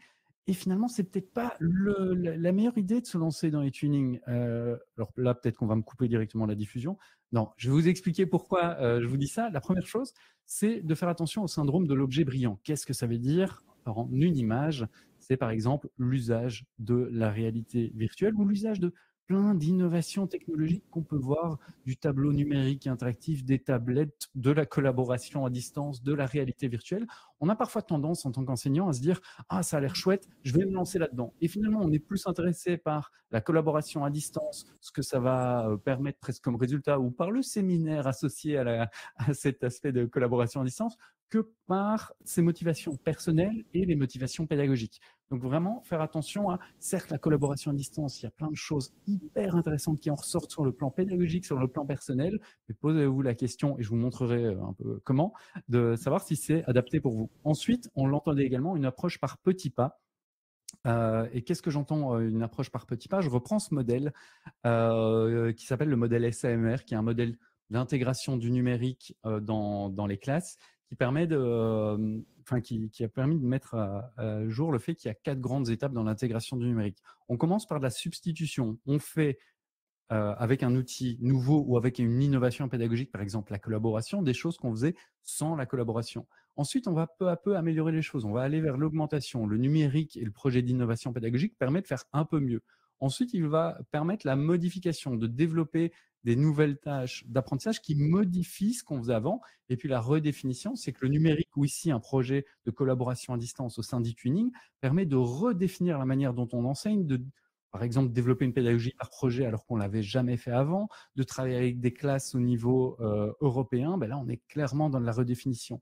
Et finalement, c'est peut-être pas la meilleure idée de se lancer dans eTwinning. Alors là, peut-être qu'on va me couper directement la diffusion. Non, je vais vous expliquer pourquoi je vous dis ça. La première chose, c'est de faire attention au syndrome de l'objet brillant. Qu'est-ce que ça veut dire en une image? c'est par exemple l'usage de la réalité virtuelle ou l'usage de plein d'innovations technologiques qu'on peut voir, du tableau numérique interactif, des tablettes, de la collaboration à distance, de la réalité virtuelle. On a parfois tendance en tant qu'enseignant à se dire « Ah, ça a l'air chouette, je vais me lancer là-dedans ». Et finalement, on est plus intéressé par la collaboration à distance, ce que ça va permettre presque comme résultat, ou par le séminaire associé à cet aspect de collaboration à distance, que par ses motivations personnelles et les motivations pédagogiques. Donc vraiment, faire attention à, certes, la collaboration à distance, il y a plein de choses hyper intéressantes qui en ressortent sur le plan pédagogique, sur le plan personnel, mais posez-vous la question, et je vous montrerai un peu comment, de savoir si c'est adapté pour vous. Ensuite, on l'entendait également, une approche par petits pas. Et qu'est-ce que j'entends une approche par petits pas? Je reprends ce modèle qui s'appelle le modèle SAMR, qui est un modèle d'intégration du numérique dans les classes, qui permet qui a permis de mettre à jour le fait qu'il y a 4 grandes étapes dans l'intégration du numérique. On commence par de la substitution. On fait avec un outil nouveau ou avec une innovation pédagogique, par exemple la collaboration, des choses qu'on faisait sans la collaboration. Ensuite, on va peu à peu améliorer les choses. On va aller vers l'augmentation. Le numérique et le projet d'innovation pédagogique permettent de faire un peu mieux. Ensuite, il va permettre la modification, de développer des nouvelles tâches d'apprentissage qui modifient ce qu'on faisait avant. Et puis la redéfinition, c'est que le numérique, ou ici un projet de collaboration à distance au sein d'eTwinning, permet de redéfinir la manière dont on enseigne, de par exemple, développer une pédagogie par projet alors qu'on ne l'avait jamais fait avant, de travailler avec des classes au niveau européen, ben là, on est clairement dans la redéfinition.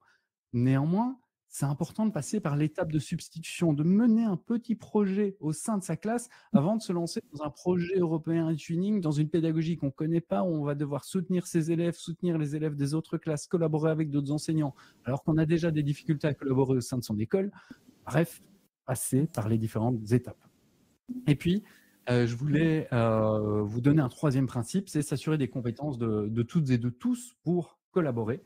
Néanmoins, c'est important de passer par l'étape de substitution, de mener un petit projet au sein de sa classe avant de se lancer dans un projet européen eTwinning, dans une pédagogie qu'on ne connaît pas, où on va devoir soutenir ses élèves, soutenir les élèves des autres classes, collaborer avec d'autres enseignants, alors qu'on a déjà des difficultés à collaborer au sein de son école. Bref, passer par les différentes étapes. Et puis, je voulais vous donner un troisième principe, c'est s'assurer des compétences de toutes et de tous pour collaborer.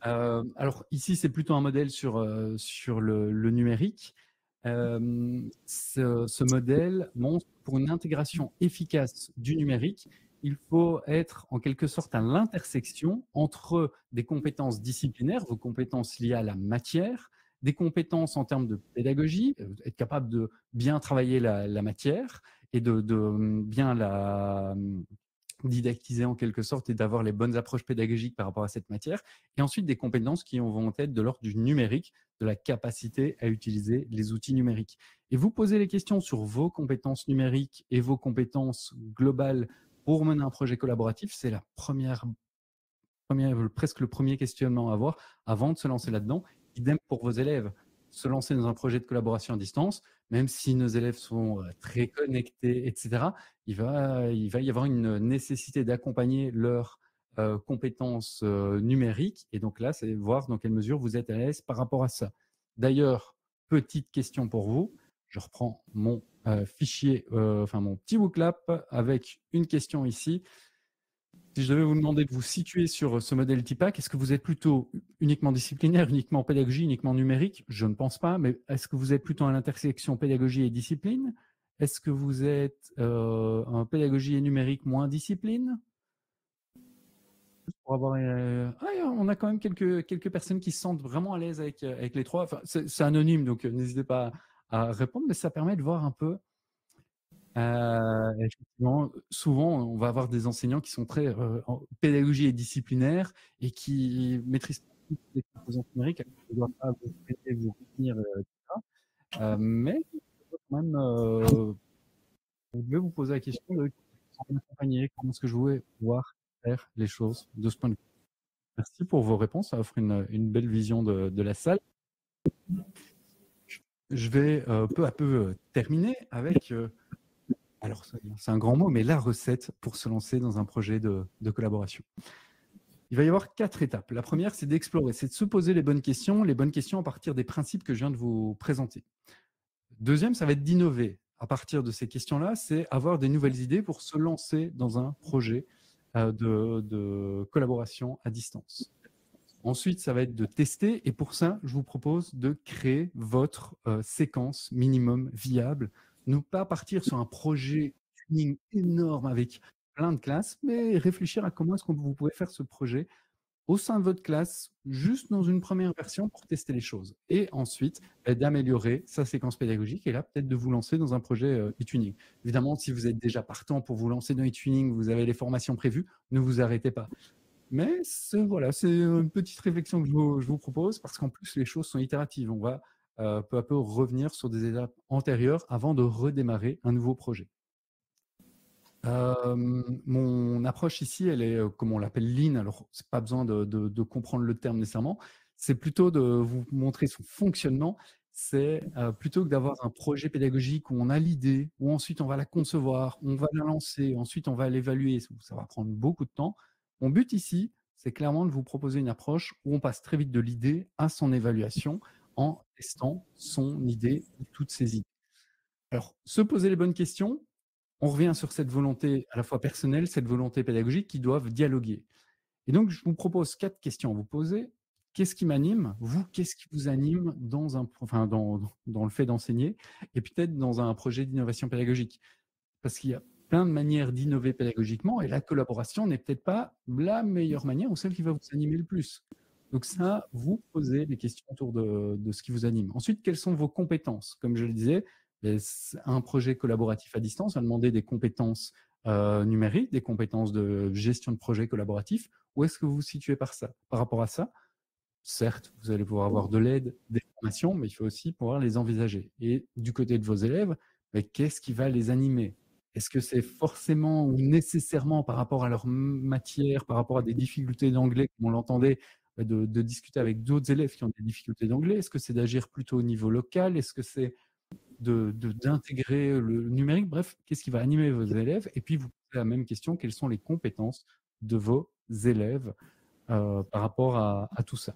Alors ici, c'est plutôt un modèle sur le numérique. Ce modèle montre pour une intégration efficace du numérique, il faut être en quelque sorte à l'intersection entre des compétences disciplinaires, vos compétences liées à la matière, des compétences en termes de pédagogie, être capable de bien travailler la matière et de bien la didactiser en quelque sorte et d'avoir les bonnes approches pédagogiques par rapport à cette matière. Et ensuite, des compétences qui vont être de l'ordre du numérique, de la capacité à utiliser les outils numériques. Et vous posez les questions sur vos compétences numériques et vos compétences globales pour mener un projet collaboratif, c'est la presque le premier questionnement à avoir avant de se lancer là-dedans. Idem pour vos élèves. Se lancer dans un projet de collaboration à distance, même si nos élèves sont très connectés, etc., il va y avoir une nécessité d'accompagner leurs compétences numériques. Et donc là, c'est voir dans quelle mesure vous êtes à l'aise par rapport à ça. D'ailleurs, petite question pour vous. Je reprends mon fichier, mon petit booklap avec une question ici. Si je devais vous demander de vous situer sur ce modèle TIPAC, est-ce que vous êtes plutôt uniquement disciplinaire, uniquement pédagogie, uniquement numérique? Je ne pense pas, mais est-ce que vous êtes plutôt à l'intersection pédagogie et discipline? Est-ce que vous êtes en pédagogie et numérique moins discipline? Pour avoir, on a quand même quelques personnes qui se sentent vraiment à l'aise avec les trois. Enfin, c'est anonyme, donc n'hésitez pas à répondre, mais ça permet de voir un peu. Effectivement, souvent, on va avoir des enseignants qui sont très en pédagogie et disciplinaire et qui maîtrisent pas toutes les composantes numériques, alors qu'ils ne doivent pas vous traiter, vous retenir, etc. Mais quand même, vous devez vous poser la question de comment accompagner, comment est-ce que je vais pouvoir faire les choses de ce point de vue. Merci pour vos réponses, ça offre une belle vision de la salle. Je vais peu à peu terminer avec... alors, c'est un grand mot, mais la recette pour se lancer dans un projet de collaboration. Il va y avoir 4 étapes. La première, c'est d'explorer, c'est de se poser les bonnes questions à partir des principes que je viens de vous présenter. Deuxième, ça va être d'innover. À partir de ces questions-là, c'est avoir des nouvelles idées pour se lancer dans un projet de collaboration à distance. Ensuite, ça va être de tester, et pour ça, je vous propose de créer votre séquence minimum viable. Ne pas partir sur un projet tuning énorme avec plein de classes, mais réfléchir à comment est-ce que vous pouvez faire ce projet au sein de votre classe, juste dans une première version pour tester les choses. Et ensuite, d'améliorer sa séquence pédagogique et là, peut-être de vous lancer dans un projet e-tuning. Évidemment, si vous êtes déjà partant pour vous lancer dans e-tuning, vous avez les formations prévues, ne vous arrêtez pas. Mais voilà, c'est une petite réflexion que je vous propose parce qu'en plus, les choses sont itératives. On va peu à peu revenir sur des étapes antérieures avant de redémarrer un nouveau projet. Mon approche ici, elle est, comme on l'appelle, lean. Alors, c'est pas besoin de comprendre le terme nécessairement. C'est plutôt de vous montrer son fonctionnement. C'est plutôt que d'avoir un projet pédagogique où on a l'idée, où ensuite on va la concevoir, on va la lancer, ensuite on va l'évaluer. Ça va prendre beaucoup de temps. Mon but ici, c'est clairement de vous proposer une approche où on passe très vite de l'idée à son évaluation en testant son idée ou toutes ses idées. Alors, se poser les bonnes questions, on revient sur cette volonté à la fois personnelle, cette volonté pédagogique qui doivent dialoguer. Et donc, je vous propose 4 questions à vous poser. Qu'est-ce qui m'anime? Vous, qu'est-ce qui vous anime dans le fait d'enseigner et peut-être dans un projet d'innovation pédagogique? Parce qu'il y a plein de manières d'innover pédagogiquement et la collaboration n'est peut-être pas la meilleure manière ou celle qui va vous animer le plus. Donc ça, vous posez des questions autour de ce qui vous anime. Ensuite, quelles sont vos compétences? Comme je le disais, un projet collaboratif à distance va demander des compétences numériques, des compétences de gestion de projet collaboratif. Où est-ce que vous vous situez par rapport à ça? Certes, vous allez pouvoir avoir de l'aide, des formations, mais il faut aussi pouvoir les envisager. Et du côté de vos élèves, qu'est-ce qui va les animer? Est-ce que c'est forcément ou nécessairement par rapport à leur matière, par rapport à des difficultés d'anglais, comme on l'entendait, de discuter avec d'autres élèves qui ont des difficultés d'anglais? Est-ce que c'est d'agir plutôt au niveau local? Est-ce que c'est d'intégrer le numérique? Bref, qu'est-ce qui va animer vos élèves? Et puis, vous posez la même question, quelles sont les compétences de vos élèves par rapport à tout ça?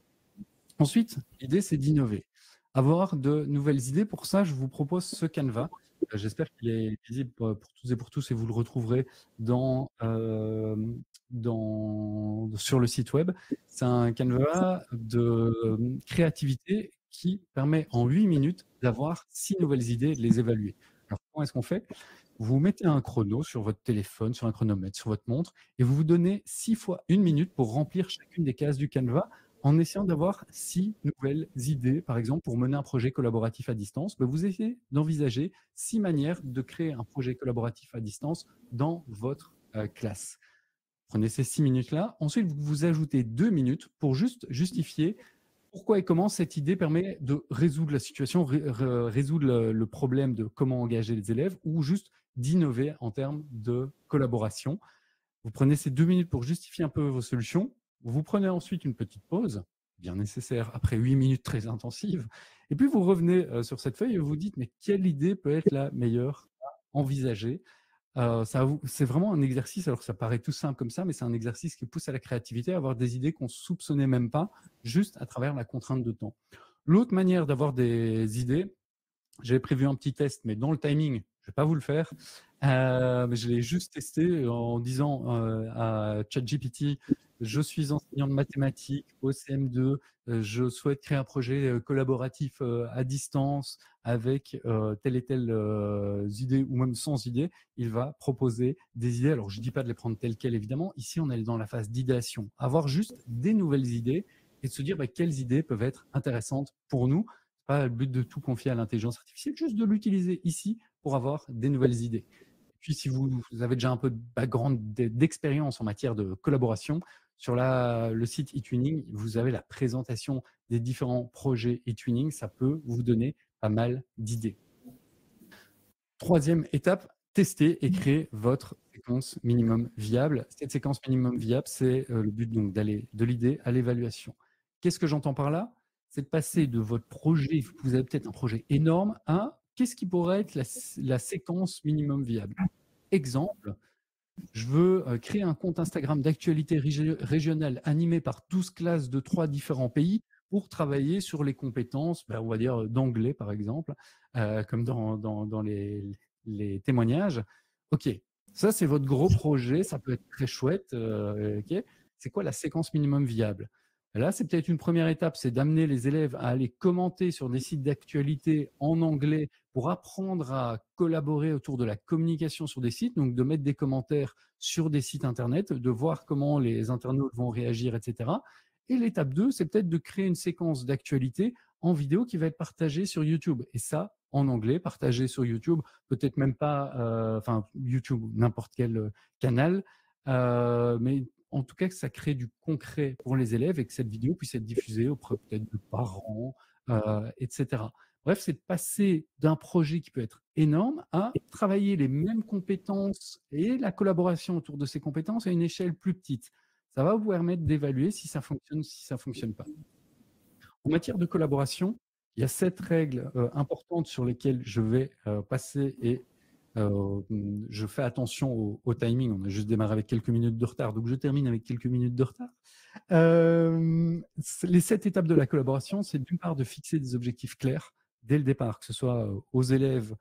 Ensuite, l'idée, c'est d'innover. Avoir de nouvelles idées. Pour ça, je vous propose ce Canva. J'espère qu'il est visible pour toutes et pour tous et vous le retrouverez sur le site web. C'est un Canva de créativité qui permet en 8 minutes d'avoir 6 nouvelles idées et de les évaluer. Alors, comment est-ce qu'on fait? Vous mettez un chrono sur votre téléphone, sur un chronomètre, sur votre montre, et vous vous donnez 6 fois 1 minute pour remplir chacune des cases du Canva en essayant d'avoir 6 nouvelles idées, par exemple, pour mener un projet collaboratif à distance. Vous essayez d'envisager 6 manières de créer un projet collaboratif à distance dans votre classe. Prenez ces 6 minutes-là. Ensuite, vous ajoutez 2 minutes pour juste justifier pourquoi et comment cette idée permet de résoudre la situation, résoudre le problème de comment engager les élèves ou juste d'innover en termes de collaboration. Vous prenez ces 2 minutes pour justifier un peu vos solutions. Vous prenez ensuite une petite pause, bien nécessaire, après 8 minutes très intensives. Et puis, vous revenez sur cette feuille et vous dites, mais quelle idée peut être la meilleure à envisager? C'est vraiment un exercice, alors ça paraît tout simple comme ça, mais c'est un exercice qui pousse à la créativité, à avoir des idées qu'on ne soupçonnait même pas, juste à travers la contrainte de temps. L'autre manière d'avoir des idées, j'avais prévu un petit test, mais dans le timing, je ne vais pas vous le faire. Mais je l'ai juste testé en disant à ChatGPT, je suis enseignant de mathématiques au CM2, je souhaite créer un projet collaboratif à distance avec telle et telle idée ou même sans idée. Il va proposer des idées. Alors, je ne dis pas de les prendre telles quelles, évidemment. Ici, on est dans la phase d'idéation. Avoir juste des nouvelles idées et de se dire quelles idées peuvent être intéressantes pour nous. Pas le but de tout confier à l'intelligence artificielle, juste de l'utiliser ici pour avoir des nouvelles idées. Et puis, si vous avez déjà un peu de background d'expérience en matière de collaboration, sur le site eTuning, vous avez la présentation des différents projets eTuning. Ça peut vous donner pas mal d'idées. Troisième étape, tester et créer votre séquence minimum viable. Cette séquence minimum viable, c'est le but donc d'aller de l'idée à l'évaluation. Qu'est-ce que j'entends par là? C'est de passer de votre projet, vous avez peut-être un projet énorme, à qu'est-ce qui pourrait être la séquence minimum viable. Exemple, je veux créer un compte Instagram d'actualité régionale animé par 12 classes de 3 différents pays pour travailler sur les compétences, on va dire d'anglais par exemple, comme dans les témoignages. Ok, ça c'est votre gros projet, ça peut être très chouette. Okay. C'est quoi la séquence minimum viable? Là, c'est peut-être une première étape, c'est d'amener les élèves à aller commenter sur des sites d'actualité en anglais pour apprendre à collaborer autour de la communication sur des sites, donc de mettre des commentaires sur des sites internet, de voir comment les internautes vont réagir, etc. Et l'étape 2, c'est peut-être de créer une séquence d'actualité en vidéo qui va être partagée sur YouTube. Et ça, en anglais, partagée sur YouTube, peut-être même pas, enfin YouTube, n'importe quel canal, mais en tout cas que ça crée du concret pour les élèves et que cette vidéo puisse être diffusée auprès peut-être de parents, etc. Bref, c'est de passer d'un projet qui peut être énorme à travailler les mêmes compétences et la collaboration autour de ces compétences à une échelle plus petite. Ça va vous permettre d'évaluer si ça fonctionne ou si ça fonctionne pas. En matière de collaboration, il y a 7 règles importantes sur lesquelles je vais passer et je fais attention au timing. On a juste démarré avec quelques minutes de retard, donc je termine avec quelques minutes de retard. Les 7 étapes de la collaboration, c'est d'une part de fixer des objectifs clairs dès le départ, que ce soit aux élèves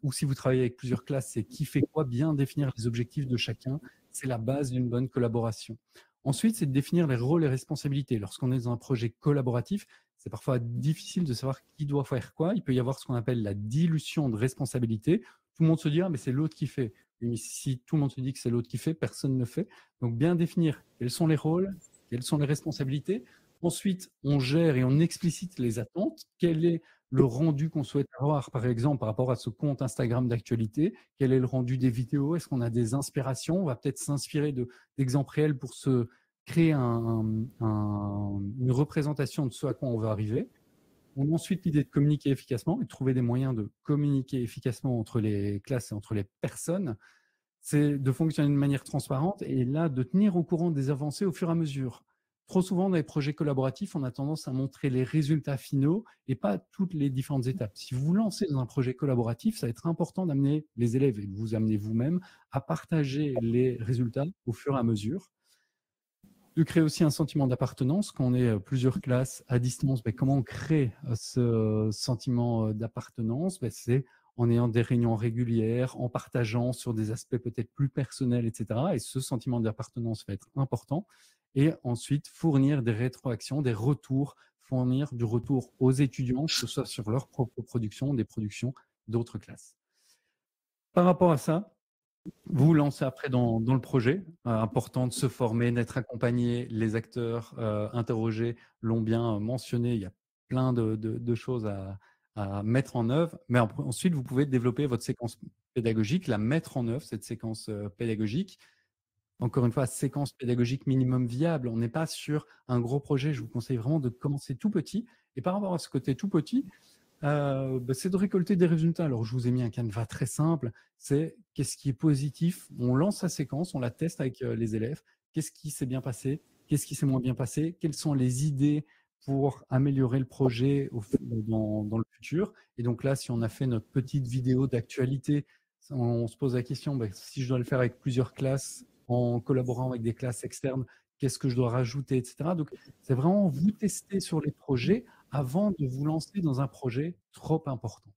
ou si vous travaillez avec plusieurs classes, c'est qui fait quoi, bien définir les objectifs de chacun. C'est la base d'une bonne collaboration. Ensuite, c'est de définir les rôles et responsabilités. Lorsqu'on est dans un projet collaboratif, c'est parfois difficile de savoir qui doit faire quoi. Il peut y avoir ce qu'on appelle la dilution de responsabilité. Tout le monde se dit, ah, mais c'est l'autre qui fait. Mais si tout le monde se dit que c'est l'autre qui fait, personne ne fait. Donc, bien définir quels sont les rôles, quelles sont les responsabilités. Ensuite, on gère et on explicite les attentes. Quel est le rendu qu'on souhaite avoir, par exemple, par rapport à ce compte Instagram d'actualité? Quel est le rendu des vidéos? Est-ce qu'on a des inspirations? On va peut-être s'inspirer d'exemples réels pour se créer une représentation de ce à quoi on veut arriver. On a ensuite l'idée de communiquer efficacement et de trouver des moyens de communiquer efficacement entre les classes et entre les personnes. C'est de fonctionner de manière transparente et là, de tenir au courant des avancées au fur et à mesure. Trop souvent, dans les projets collaboratifs, on a tendance à montrer les résultats finaux et pas toutes les différentes étapes. Si vous vous lancez dans un projet collaboratif, ça va être important d'amener les élèves et de vous amener vous-même à partager les résultats au fur et à mesure. De créer aussi un sentiment d'appartenance. Quand on est plusieurs classes à distance, comment on crée ce sentiment d'appartenance? C'est en ayant des réunions régulières, en partageant sur des aspects peut-être plus personnels, etc. Et ce sentiment d'appartenance va être important. Et ensuite, fournir des rétroactions, des retours, fournir du retour aux étudiants, que ce soit sur leur propre production, des productions d'autres classes. Par rapport à ça, vous vous lancez après dans le projet. Important de se former, d'être accompagné. Les acteurs interrogés l'ont bien mentionné. Il y a plein de choses à mettre en œuvre. Mais ensuite, vous pouvez développer votre séquence pédagogique, la mettre en œuvre, cette séquence pédagogique. Encore une fois, séquence pédagogique minimum viable. On n'est pas sur un gros projet. Je vous conseille vraiment de commencer tout petit. Et par rapport à ce côté tout petit, c'est de récolter des résultats. Alors, je vous ai mis un canevas très simple. C'est qu'est-ce qui est positif. On lance sa séquence, on la teste avec les élèves. Qu'est-ce qui s'est bien passé? Qu'est-ce qui s'est moins bien passé? Quelles sont les idées pour améliorer le projet dans le futur? Et donc là, si on a fait notre petite vidéo d'actualité, on se pose la question, si je dois le faire avec plusieurs classes, en collaborant avec des classes externes, qu'est-ce que je dois rajouter, etc. Donc, c'est vraiment vous tester sur les projets avant de vous lancer dans un projet trop important.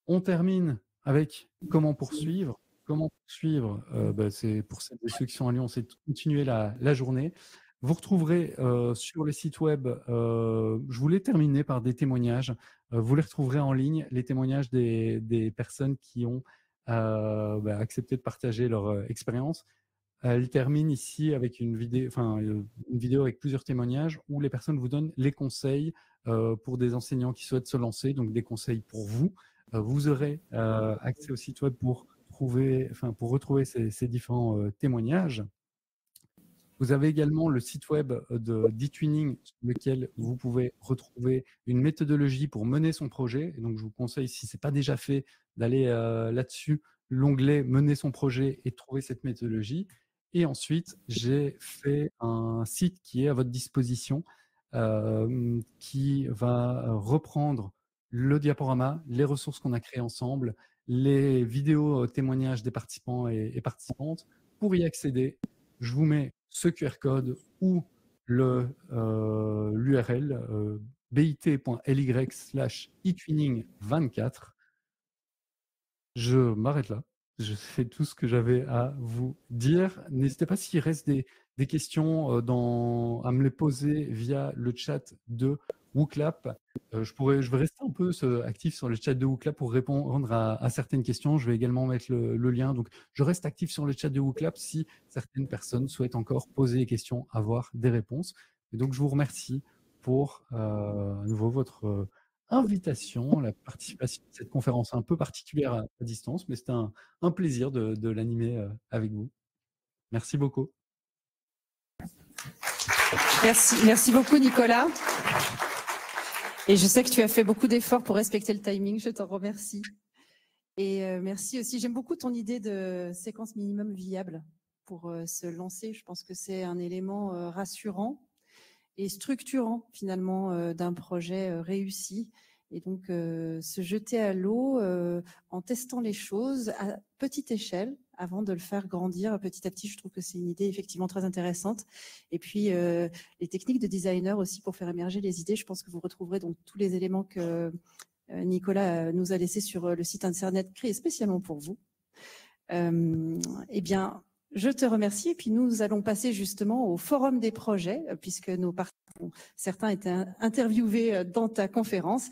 On termine avec comment poursuivre. Comment poursuivre, c'est pour celles et ceux qui sont à Lyon, c'est de continuer la journée. Vous retrouverez sur le site web, je voulais terminer par des témoignages. Vous les retrouverez en ligne, les témoignages des personnes qui ont accepté de partager leur expérience. Elle termine ici avec une vidéo avec plusieurs témoignages où les personnes vous donnent les conseils pour des enseignants qui souhaitent se lancer, donc des conseils pour vous. Vous aurez accès au site web pour retrouver ces différents témoignages. Vous avez également le site web d'eTwinning sur lequel vous pouvez retrouver une méthodologie pour mener son projet. Et donc, je vous conseille, si ce n'est pas déjà fait, d'aller là-dessus, l'onglet « Mener son projet » et trouver cette méthodologie. Et ensuite, j'ai fait un site qui est à votre disposition, qui va reprendre le diaporama, les ressources qu'on a créées ensemble, les vidéos témoignages des participants et participantes. Pour y accéder, je vous mets ce QR code ou l'URL bit.ly/etwinning24. Je m'arrête là. Je fais tout ce que j'avais à vous dire. N'hésitez pas s'il reste des questions à me les poser via le chat de WooClap. Je vais rester un peu actif sur le chat de WooClap pour répondre à certaines questions. Je vais également mettre le lien. Donc, je reste actif sur le chat de WooClap si certaines personnes souhaitent encore poser des questions, avoir des réponses. Et donc, je vous remercie pour à nouveau votre invitation, la participation à cette conférence un peu particulière à distance, mais c'était un plaisir de l'animer avec vous. Merci beaucoup. Merci beaucoup Nicolas. Et je sais que tu as fait beaucoup d'efforts pour respecter le timing, je t'en remercie. Et merci aussi, j'aime beaucoup ton idée de séquence minimum viable pour se lancer. Je pense que c'est un élément rassurant et structurant finalement d'un projet réussi. Et donc se jeter à l'eau en testant les choses à petite échelle avant de le faire grandir petit à petit. Je trouve que c'est une idée effectivement très intéressante. Et puis les techniques de designer aussi pour faire émerger les idées. Je pense que vous retrouverez donc tous les éléments que Nicolas nous a laissés sur le site internet créé spécialement pour vous. Eh bien, je te remercie. Et puis nous allons passer justement au forum des projets, puisque nos participants, certains étaient interviewés dans ta conférence.